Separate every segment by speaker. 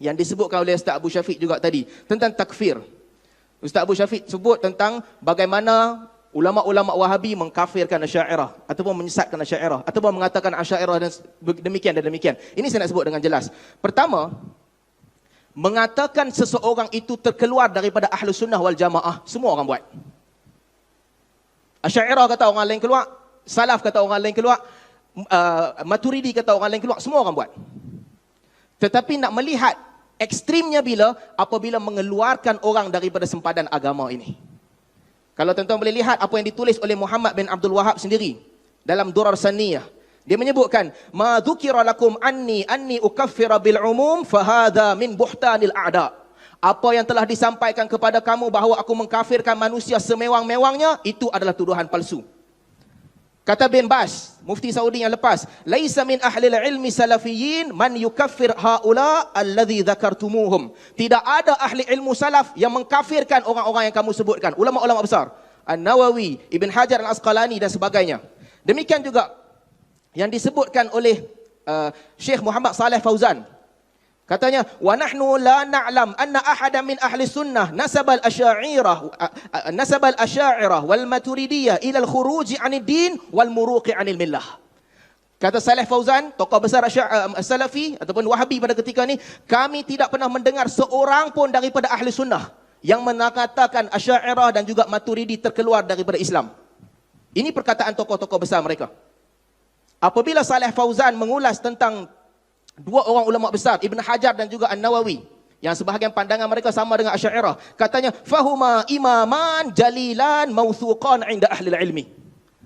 Speaker 1: yang disebutkan oleh Ustaz Abu Syafiq juga tadi tentang takfir. Ustaz Abu Syafiq sebut tentang bagaimana ulama-ulama Wahabi mengkafirkan Asy'ariyah ataupun menyesatkan Asy'ariyah ataupun mengatakan Asy'ariyah dan demikian dan demikian. Ini saya nak sebut dengan jelas. Pertama, mengatakan seseorang itu terkeluar daripada Ahlus Sunnah wal Jamaah, semua orang buat. Asy'ariyah kata orang lain keluar, Salaf kata orang lain keluar, Maturidi kata orang lain keluar, semua orang buat. Tetapi nak melihat ekstrimnya apabila mengeluarkan orang daripada sempadan agama ini. Kalau tuan-tuan boleh lihat apa yang ditulis oleh Muhammad bin Abdul Wahab sendiri dalam Durar Saniyah. Dia menyebutkan, "Ma dzukira lakum anni ukaffira bil umum fa hadha min buhtanil a'da." Apa yang telah disampaikan kepada kamu bahawa aku mengkafirkan manusia semewang-mewangnya, itu adalah tuduhan palsu. Kata bin Bas, mufti Saudi yang lepas, "Laisa min ahlil ilmi salafiyyin man yukaffir haula alladhi dzakartumuhum." Tidak ada ahli ilmu salaf yang mengkafirkan orang-orang yang kamu sebutkan, ulama-ulama besar. An-Nawawi, Ibn Hajar Al-Asqalani dan sebagainya. Demikian juga yang disebutkan oleh Syekh Muhammad Saleh Fauzan. Katanya, "Wa nahnu la na'lam anna ahadan min ahli sunnah nasabal asy'ariyah wal maturidiyah ila al-khuruj 'anid din wal muruqi 'anil millah." Kata Saleh Fauzan, tokoh besar Salafi ataupun Wahabi pada ketika ni, kami tidak pernah mendengar seorang pun daripada ahli sunnah yang mengatakan Asy'ariyah dan juga Maturidi terkeluar daripada Islam. Ini perkataan tokoh-tokoh besar mereka. Apabila Saleh Fauzan mengulas tentang dua orang ulama besar, Ibn Hajar dan juga An-Nawawi, yang sebahagian pandangan mereka sama dengan Asy'ariyah, katanya, "Fahuma imaman jalilan mawthuqan 'inda ahli ilmi."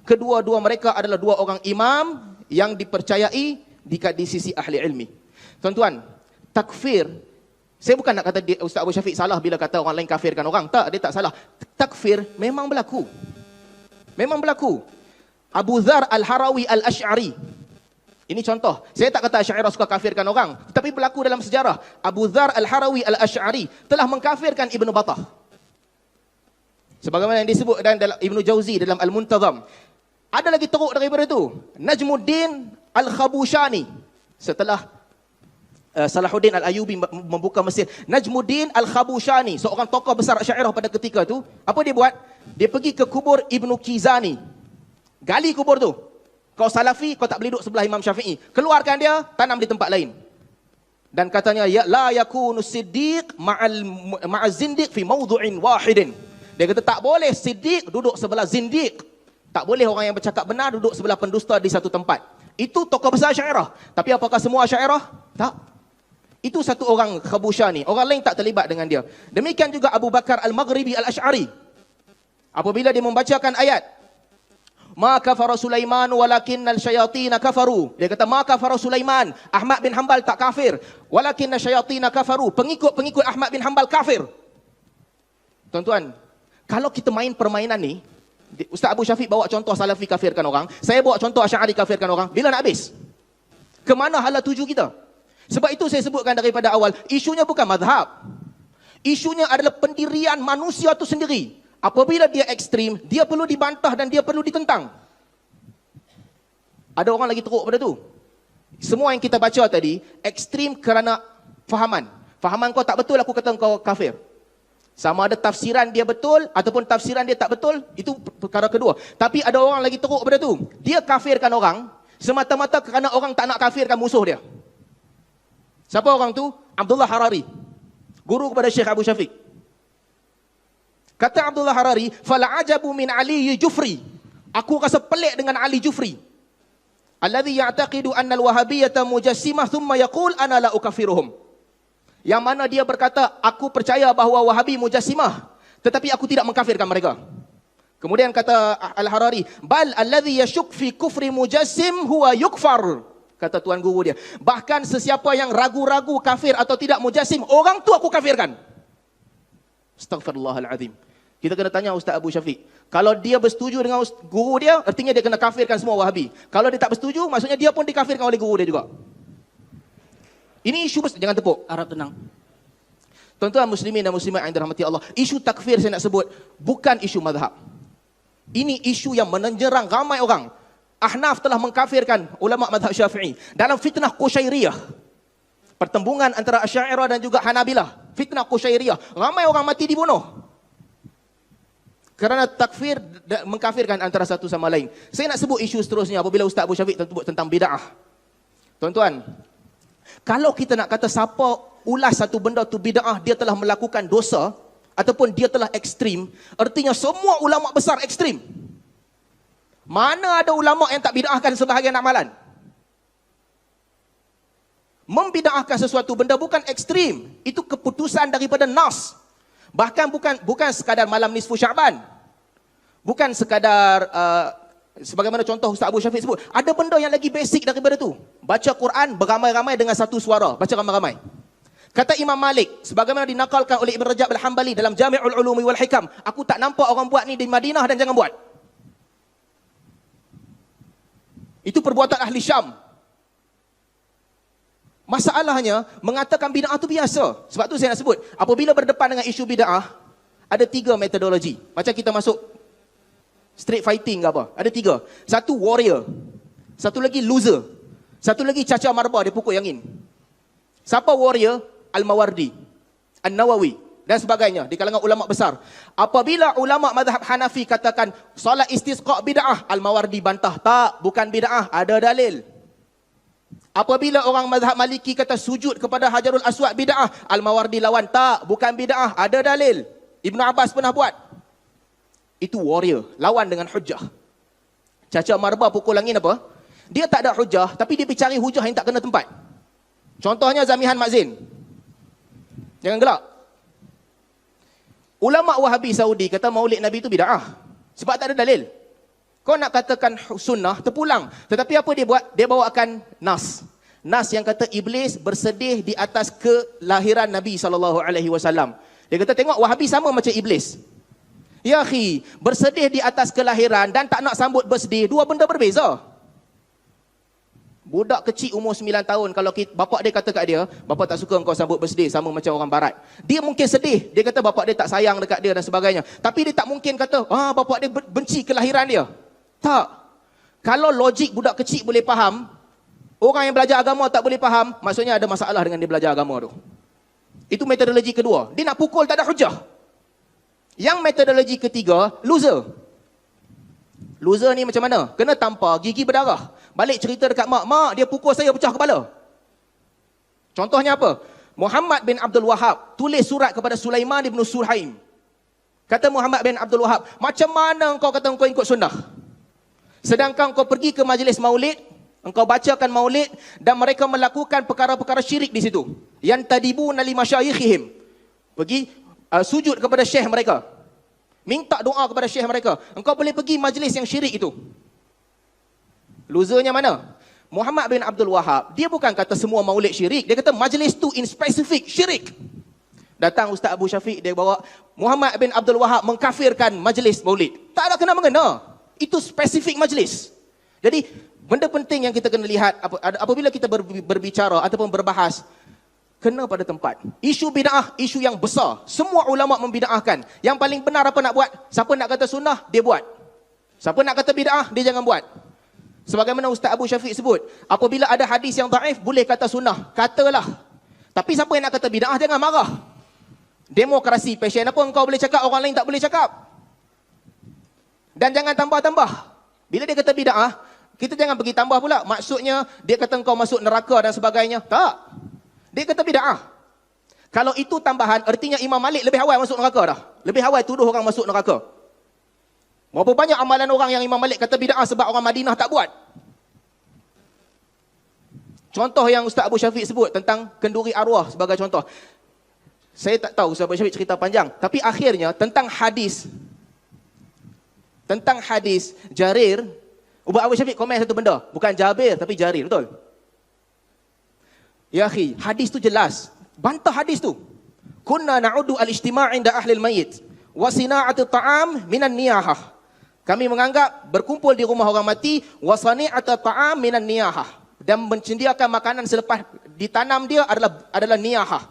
Speaker 1: Kedua-dua mereka adalah dua orang imam yang dipercayai di sisi ahli ilmi. Tuan-tuan, takfir, saya bukan nak kata Ustaz Abu Syafiq salah bila kata orang lain kafirkan orang. Tak, dia tak salah. Takfir memang berlaku. Memang berlaku. Abu Dzar Al-Harawi Al-Asy'ari, ini contoh. Saya tak kata Asy'ariyah suka kafirkan orang, tapi berlaku dalam sejarah. Abu Dzar Al-Harawi Al-Asy'ari telah mengkafirkan Ibnu Battah. Sebagaimana yang disebut dalam Ibnu Jauzi dalam Al-Muntazam. Ada lagi teruk daripada itu. Najmuddin Al-Khabushani. Setelah Salahuddin Al-Ayyubi membuka Mesir, Najmuddin Al-Khabushani, seorang tokoh besar Asy'ariyah pada ketika itu, apa dia buat? Dia pergi ke kubur Ibnu Kizani. Gali kubur tu. Kau Salafi, kau tak boleh duduk sebelah Imam Syafi'i. Keluarkan dia, tanam di tempat lain. Dan katanya, ya la yakunu siddiq ma'az zindiq fi mawdu'in wahidin. Dia kata tak boleh siddiq duduk sebelah zindiq. Tak boleh orang yang bercakap benar duduk sebelah pendusta di satu tempat. Itu tokoh besar Asy'ariyah. Tapi apakah semua Asy'ariyah? Tak. Itu satu orang Khabushani. Orang lain tak terlibat dengan dia. Demikian juga Abu Bakar Al-Maghribi Al-Asy'ari. Apabila dia membacakan ayat, "Ma kafara Sulaiman walakinnal syayatin kafaru." Dia kata, "Ma kafara Sulaiman." Ahmad bin Hanbal tak kafir. "Walakinnal syayatin kafaru." Pengikut-pengikut Ahmad bin Hanbal kafir. Tuan-tuan, kalau kita main permainan ni, Ustaz Abu Syafiq bawa contoh Salafi kafirkan orang, saya bawa contoh Asy'ari kafirkan orang, bila nak habis? Kemana hala tuju kita? Sebab itu saya sebutkan daripada awal, isunya bukan mazhab. Isunya adalah pendirian manusia itu sendiri. Apabila dia ekstrim, dia perlu dibantah dan dia perlu ditentang. Ada orang lagi teruk pada tu. Semua yang kita baca tadi, ekstrim kerana fahaman. Fahaman kau tak betul, aku kata kau kafir. Sama ada tafsiran dia betul ataupun tafsiran dia tak betul, itu perkara kedua. Tapi ada orang lagi teruk pada tu. Dia kafirkan orang semata-mata kerana orang tak nak kafirkan musuh dia. Siapa orang tu? Abdullah Harari, guru kepada Syekh Abu Syafiq. Kata Abdullah Harari, "Fala ajabu min Ali Jufri." Aku rasa pelik dengan Ali Jufri. Alladhi ya'taqidu anna al-wahabiyyata mujassimah thumma yaqul ana la ukaffiruhum. Yang mana dia berkata, aku percaya bahawa Wahabi mujassimah, tetapi aku tidak mengkafirkan mereka. Kemudian kata Al-Harari, "Bal alladhi yashuk fi kufri mujassim huwa yukfar." Kata tuan guru dia, bahkan sesiapa yang ragu-ragu kafir atau tidak mujassim, orang tu aku kafirkan. Astaghfirullahaladzim. Kita kena tanya Ustaz Abu Syafiq. Kalau dia bersetuju dengan guru dia, artinya dia kena kafirkan semua Wahabi. Kalau dia tak bersetuju, maksudnya dia pun dikafirkan oleh guru dia juga. Ini isu besar. Jangan tepuk, harap tenang. Tuan-tuan muslimin dan muslimat yang dirahmati Allah, isu takfir saya nak sebut bukan isu mazhab. Ini isu yang menjerang ramai orang. Ahnaf telah mengkafirkan ulama mazhab Syafi'i dalam fitnah Qushairiyah. Pertembungan antara Asy'ariyah dan juga Hanabilah. Fitnah Qusyairiyah. Ramai orang mati dibunuh. Kerana takfir, mengkafirkan antara satu sama lain. Saya nak sebut isu seterusnya apabila Ustaz Abu Syafiq sebut tentang bid'ah. Tuan-tuan, kalau kita nak kata siapa ulas satu benda tu bid'ah, dia telah melakukan dosa, ataupun dia telah ekstrim, artinya semua ulama besar ekstrim. Mana ada ulama yang tak bid'ahkan sebahagian amalan? Membid'ahkan sesuatu benda bukan ekstrim. Itu keputusan daripada nas. Bahkan bukan sekadar malam nisfu Syaban. Bukan sekadar sebagaimana contoh Ustaz Abu Syafiq sebut, ada benda yang lagi basic daripada tu. Baca Quran beramai-ramai dengan satu suara, baca ramai-ramai. Kata Imam Malik, sebagaimana dinakalkan oleh Ibn Rajab Al-Hambali dalam Jami'ul Ulumi wal Hikam, aku tak nampak orang buat ni di Madinah dan jangan buat. Itu perbuatan ahli Syam. Masalahnya, mengatakan bid'ah itu biasa. Sebab tu saya nak sebut, apabila berdepan dengan isu bid'ah, ada 3 metodologi. Macam kita masuk street fighting ke apa. Ada 3. Satu warrior. Satu lagi loser. Satu lagi caca marba, dia pukul yang angin. Siapa warrior? Al-Mawardi, An-Nawawi dan sebagainya di kalangan ulama besar. Apabila ulama mazhab Hanafi katakan solat istisqa bid'ah, Al-Mawardi bantah, tak, bukan bid'ah, ada dalil. Apabila orang mazhab Maliki kata sujud kepada Hajarul Aswad bid'ah, Al-Mawardi lawan, tak, bukan bid'ah, ada dalil. Ibnu Abbas pernah buat. Itu warrior, lawan dengan hujah. Caca marba pukul angin apa? Dia tak ada hujah, tapi dia pergi cari hujah yang tak kena tempat. Contohnya Zamihan Matzin. Jangan gelak. Ulama Wahabi Saudi kata maulid Nabi itu bid'ah. Sebab tak ada dalil. Kau nak katakan sunnah, terpulang. Tetapi apa dia buat? Dia bawakan nas. Nas yang kata iblis bersedih di atas kelahiran Nabi SAW. Dia kata tengok Wahabi sama macam iblis. Ya akhi, bersedih di atas kelahiran dan tak nak sambut birthday, dua benda berbeza. Budak kecil umur 9 tahun, kalau bapak dia kata kat dia, bapak tak suka engkau sambut birthday, sama macam orang barat. Dia mungkin sedih, dia kata bapak dia tak sayang dekat dia dan sebagainya. Tapi dia tak mungkin kata, bapak dia benci kelahiran dia. Tak. Kalau logik budak kecil boleh faham, orang yang belajar agama tak boleh faham, maksudnya ada masalah dengan dia belajar agama tu. Itu metodologi kedua. Dia nak pukul tak ada hujah. Yang metodologi ketiga, loser. Loser ni macam mana? Kena tampar, gigi berdarah. Balik cerita dekat mak dia pukul saya pecah kepala. Contohnya apa? Muhammad bin Abdul Wahab tulis surat kepada Sulaiman bin Surhaim. Kata Muhammad bin Abdul Wahab, macam mana engkau kata engkau ikut sunnah? Sedangkan engkau pergi ke majlis maulid, engkau bacakan maulid dan mereka melakukan perkara-perkara syirik di situ. Yang tadibuna li masyayikhihim. Pergi sujud kepada syekh mereka. Minta doa kepada syekh mereka. Engkau boleh pergi majlis yang syirik itu. Losernya mana? Muhammad bin Abdul Wahab, dia bukan kata semua maulid syirik, dia kata majlis tu in specific syirik. Datang Ustaz Abu Syafiq, dia bawa Muhammad bin Abdul Wahab mengkafirkan majlis maulid. Tak ada kena-mengena. Itu spesifik majlis. Jadi, benda penting yang kita kena lihat apabila kita berbicara ataupun berbahas, kena pada tempat. Isu bid'ah, isu yang besar. Semua ulama membid'ahkan. Yang paling benar apa nak buat? Siapa nak kata sunnah, dia buat. Siapa nak kata bid'ah, dia jangan buat. Sebagaimana Ustaz Abu Syafiq sebut, apabila ada hadis yang dhaif, boleh kata sunnah. Katalah. Tapi siapa yang nak kata bid'ah, jangan marah. Demokrasi, passion apa engkau boleh cakap, orang lain tak boleh cakap. Dan jangan tambah-tambah. Bila dia kata bid'ah, kita jangan pergi tambah pula. Maksudnya, dia kata engkau masuk neraka dan sebagainya. Tak. Dia kata bid'ah. Kalau itu tambahan, artinya Imam Malik lebih awal masuk neraka dah. Lebih awal tuduh orang masuk neraka. Berapa banyak amalan orang yang Imam Malik kata bid'ah sebab orang Madinah tak buat. Contoh yang Ustaz Abu Syafiq sebut tentang kenduri arwah sebagai contoh. Saya tak tahu Ustaz Abu Syafiq cerita panjang. Tapi akhirnya tentang hadis Jarir, Abu Syafiq komen satu benda. Bukan Jabir tapi Jarir, betul? Ya akhi, hadis tu jelas. Bantah hadis tu. Kunna na'udu al-ijtima' inda ahli al-mayyit wa sina'atu ta'am minan niyahah. Kami menganggap berkumpul di rumah orang mati wasani'ata ta'am minan niyahah, dan menyediakan makanan selepas ditanam dia adalah niyahah.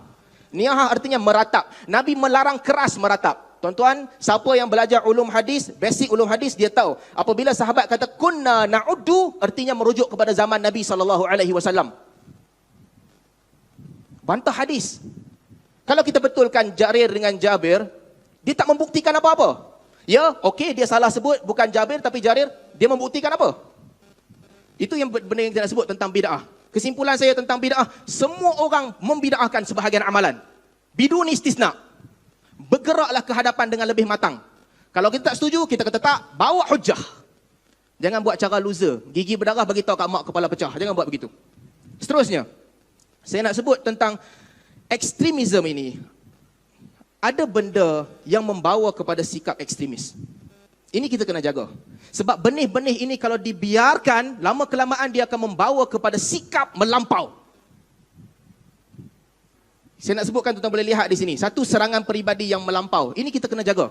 Speaker 1: Niyahah artinya meratap. Nabi melarang keras meratap. Tuan-tuan, siapa yang belajar ulum hadis, basic ulum hadis, dia tahu apabila sahabat kata kunna na'uddu, artinya merujuk kepada zaman Nabi SAW. bantah hadis. Kalau kita betulkan Jarir dengan Jabir, dia tak membuktikan apa-apa. Ya, okey, dia salah sebut bukan Jabir tapi Jarir, dia membuktikan apa? Itu yang benda yang kita nak sebut tentang bid'ah. Kesimpulan saya tentang bid'ah, semua orang membid'ahkan sebahagian amalan. Biduni istisna. Bergeraklah ke hadapan dengan lebih matang. Kalau kita tak setuju, kita kata tak, bawa hujah. Jangan buat cara loser. Gigi berdarah bagi tahu kat mak kepala pecah. Jangan buat begitu. Seterusnya, saya nak sebut tentang ekstremisme ini. Ada benda yang membawa kepada sikap ekstremis. Ini kita kena jaga. Sebab benih-benih ini kalau dibiarkan, lama-kelamaan dia akan membawa kepada sikap melampau. Saya nak sebutkan, tuan-tuan boleh lihat di sini. Satu, serangan peribadi yang melampau. Ini kita kena jaga.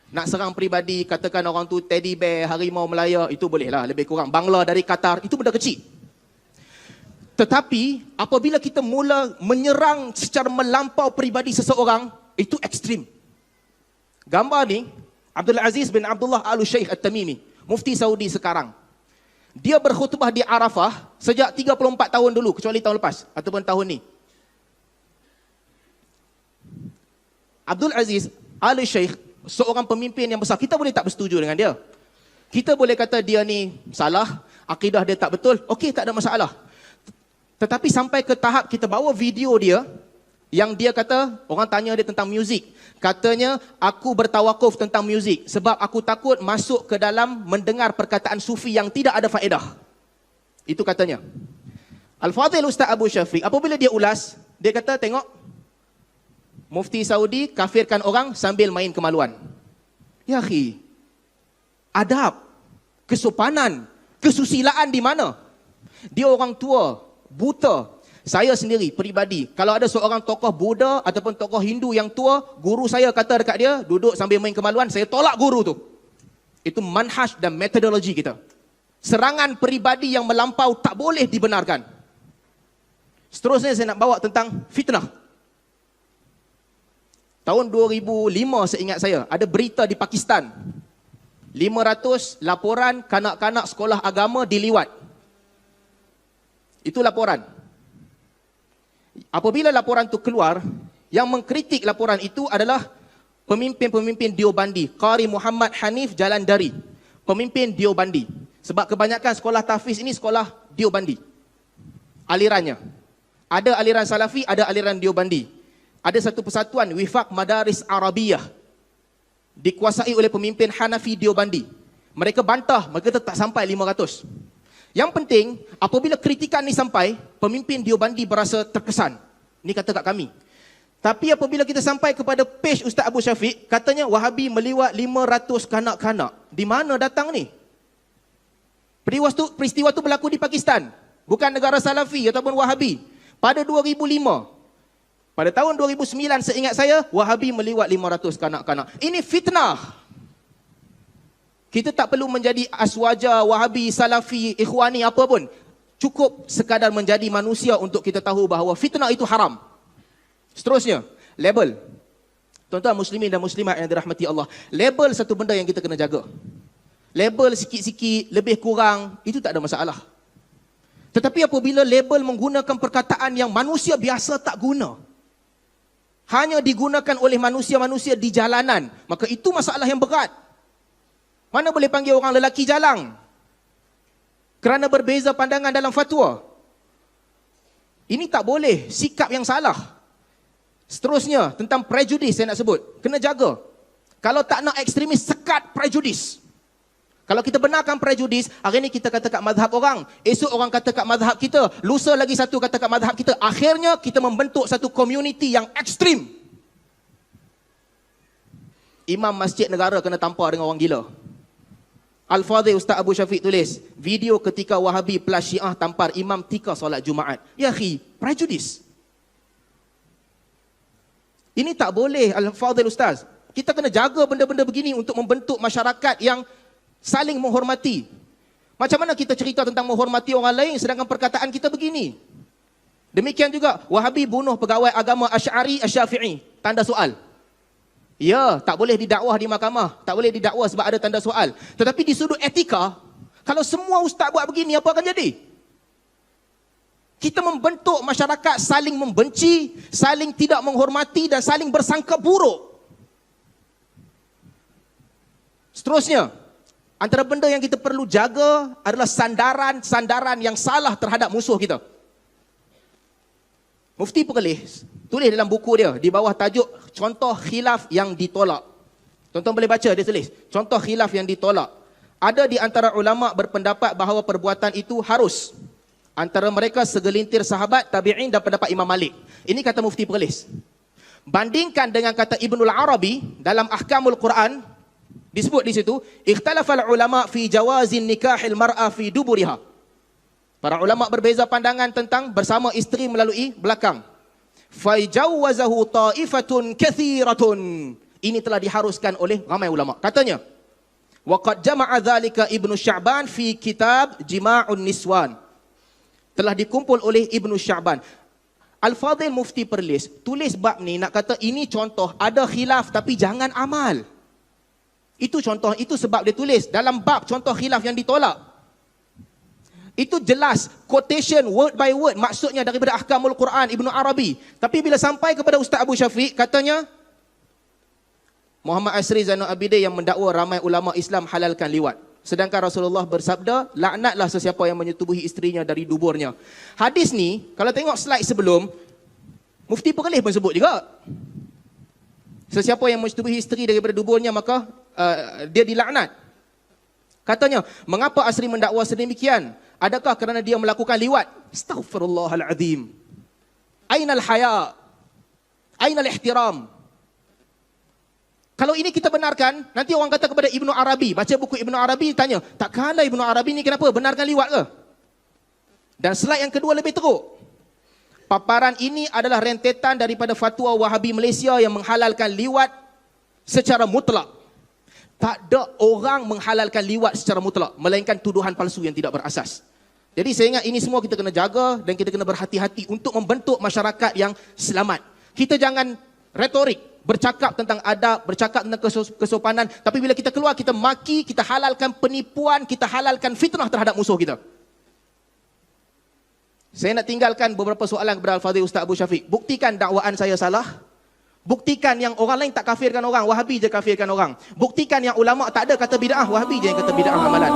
Speaker 1: Nak serang peribadi, katakan orang tu teddy bear, harimau Melaya, itu boleh lah, lebih kurang. Bangla dari Qatar, itu benda kecil. Tetapi, apabila kita mula menyerang secara melampau peribadi seseorang, itu ekstrim. Gambar ni, Abdul Aziz bin Abdullah Al-Sheikh At-Tamimi, mufti Saudi sekarang. Dia berkhutbah di Arafah sejak 34 tahun dulu, kecuali tahun lepas, ataupun tahun ni. Abdul Aziz Al-Sheikh, seorang pemimpin yang besar. Kita boleh tak bersetuju dengan dia. Kita boleh kata dia ni salah, akidah dia tak betul. Okey, tak ada masalah. Tetapi sampai ke tahap kita bawa video dia, yang dia kata, orang tanya dia tentang muzik. Katanya, aku bertawakuf tentang muzik sebab aku takut masuk ke dalam mendengar perkataan sufi yang tidak ada faedah. Itu katanya. Al-Fadhil Ustaz Abu Syafiq, apabila dia ulas, dia kata, tengok, Mufti Saudi kafirkan orang sambil main kemaluan. Ya akhi, adab, kesopanan, kesusilaan di mana? Dia orang tua, buta. Saya sendiri, peribadi, kalau ada seorang tokoh Buddha ataupun tokoh Hindu yang tua, guru saya kata dekat dia, duduk sambil main kemaluan, saya tolak guru tu. Itu manhaj dan metodologi kita. Serangan peribadi yang melampau tak boleh dibenarkan. Seterusnya saya nak bawa tentang fitnah. Tahun 2005 seingat saya, ada berita di Pakistan. 500 laporan kanak-kanak sekolah agama diliwat. Itu laporan. Apabila laporan itu keluar, yang mengkritik laporan itu adalah pemimpin-pemimpin Deobandi. Qari Muhammad Hanif Jalandari. Pemimpin Deobandi. Sebab kebanyakan sekolah tahfiz ini sekolah Deobandi. Alirannya. Ada aliran Salafi, ada aliran Deobandi. Ada satu persatuan, Wifaq Madaris Arabiyah. Dikuasai oleh pemimpin Hanafi Deobandi. Mereka bantah, mereka tak sampai 500. Yang penting, apabila kritikan ni sampai, pemimpin Deobandi berasa terkesan. Ni kata kat kami. Tapi apabila kita sampai kepada page Ustaz Abu Syafiq, katanya Wahabi meliwat 500 kanak-kanak. Di mana datang ni? Peristiwa tu berlaku di Pakistan. Bukan negara Salafi ataupun Wahabi. Pada 2005. Pada tahun 2009 seingat saya, Wahabi meliwat 500 kanak-kanak. Ini fitnah. Kita tak perlu menjadi aswaja, Wahabi, Salafi, Ikhwani, apa pun. Cukup sekadar menjadi manusia untuk kita tahu bahawa fitnah itu haram. Seterusnya, label. Tuan-tuan muslimin dan muslimat yang dirahmati Allah. Label satu benda yang kita kena jaga. Label sikit-sikit, lebih kurang, itu tak ada masalah. Tetapi apabila label menggunakan perkataan yang manusia biasa tak guna, hanya digunakan oleh manusia-manusia di jalanan, maka itu masalah yang berat. Mana boleh panggil orang lelaki jalang? Kerana berbeza pandangan dalam fatwa. Ini tak boleh, sikap yang salah. Seterusnya, tentang prejudis saya nak sebut. Kena jaga. Kalau tak nak ekstremis, sekat prejudis. Kalau kita benarkan prejudis, hari ini kita kata kat mazhab orang, esok orang kata kat mazhab kita, lusa lagi satu kata kat mazhab kita. Akhirnya kita membentuk satu community yang ekstrim. Imam masjid negara kena tampar dengan orang gila. Al-Fadhil Ustaz Abu Syafiq tulis, video ketika Wahabi plus Syiah tampar imam tika solat Jumaat. Ya akhi, prejudis. Ini tak boleh, Al-Fadhil Ustaz. Kita kena jaga benda-benda begini untuk membentuk masyarakat yang saling menghormati. Macam mana kita cerita tentang menghormati orang lain sedangkan perkataan kita begini? Demikian juga, Wahabi bunuh pegawai agama Asy'ari Asy-Syafi'i. Tanda soal. Ya, tak boleh didakwah di mahkamah. Tak boleh didakwah sebab ada tanda soal. Tetapi di sudut etika, kalau semua ustaz buat begini, apa akan jadi? Kita membentuk masyarakat saling membenci, saling tidak menghormati dan saling bersangka buruk. Seterusnya, antara benda yang kita perlu jaga adalah sandaran-sandaran yang salah terhadap musuh kita. Mufti Perlis tulis dalam buku dia di bawah tajuk contoh khilaf yang ditolak. Tuan-tuan boleh baca, dia tulis contoh khilaf yang ditolak. Ada di antara ulama berpendapat bahawa perbuatan itu harus. Antara mereka segelintir sahabat, tabi'in dan pendapat Imam Malik. Ini kata Mufti Perlis. Bandingkan dengan kata Ibnul Arabi dalam Ahkamul Quran, disebut di situ, ikhtalafal ulama fi jawazin nikahil mar'a fi duburiha. Para ulama berbeza pandangan tentang bersama isteri melalui belakang. Fajawwazahu ta'ifatun kathiratun. Ini telah diharuskan oleh ramai ulama. Katanya, waqad jama'a dzalika Ibnu Sya'ban fi kitab Jima'un Niswan. Telah dikumpul oleh Ibnu Sya'ban. Al-Fadhil Mufti Perlis tulis bab ni nak kata ini contoh ada khilaf tapi jangan amal. Itu contoh, itu sebab dia tulis dalam bab contoh khilaf yang ditolak. Itu jelas quotation word by word maksudnya daripada Ahkamul Quran Ibnu Arabi. Tapi bila sampai kepada Ustaz Abu Syafiq katanya Muhammad Asri Zainul Abidin yang mendakwa ramai ulama Islam halalkan liwat. Sedangkan Rasulullah bersabda, laknatlah sesiapa yang menyetubuhi isterinya dari duburnya. Hadis ni, kalau tengok slide sebelum, Mufti Perlis pun sebut juga. Sesiapa yang menyetubuhi isteri daripada duburnya, maka dia dilaknat. Katanya, mengapa Asri mendakwa sedemikian? Adakah kerana dia melakukan liwat? Astaghfirullahaladzim. Ainal haya? Ainal ihtiram? Kalau ini kita benarkan, nanti orang kata kepada Ibnu Arabi, baca buku Ibnu Arabi, tanya, takkanlah Ibnu Arabi ni kenapa? Benarkan liwat ke? Dan slide yang kedua lebih teruk. Paparan ini adalah rentetan daripada fatwa Wahabi Malaysia yang menghalalkan liwat secara mutlak. Tak ada orang menghalalkan liwat secara mutlak, melainkan tuduhan palsu yang tidak berasas. Jadi saya ingat ini semua kita kena jaga dan kita kena berhati-hati untuk membentuk masyarakat yang selamat. Kita jangan retorik, bercakap tentang adab, bercakap tentang kesopanan, tapi bila kita keluar, kita maki, kita halalkan penipuan, kita halalkan fitnah terhadap musuh kita. Saya nak tinggalkan beberapa soalan kepada Al-Fadhil Ustaz Abu Syafiq. Buktikan dakwaan saya salah. Buktikan yang orang lain tak kafirkan orang, Wahabi je kafirkan orang. Buktikan yang ulama tak ada kata bid'ah, Wahabi je yang kata bid'ah amalan.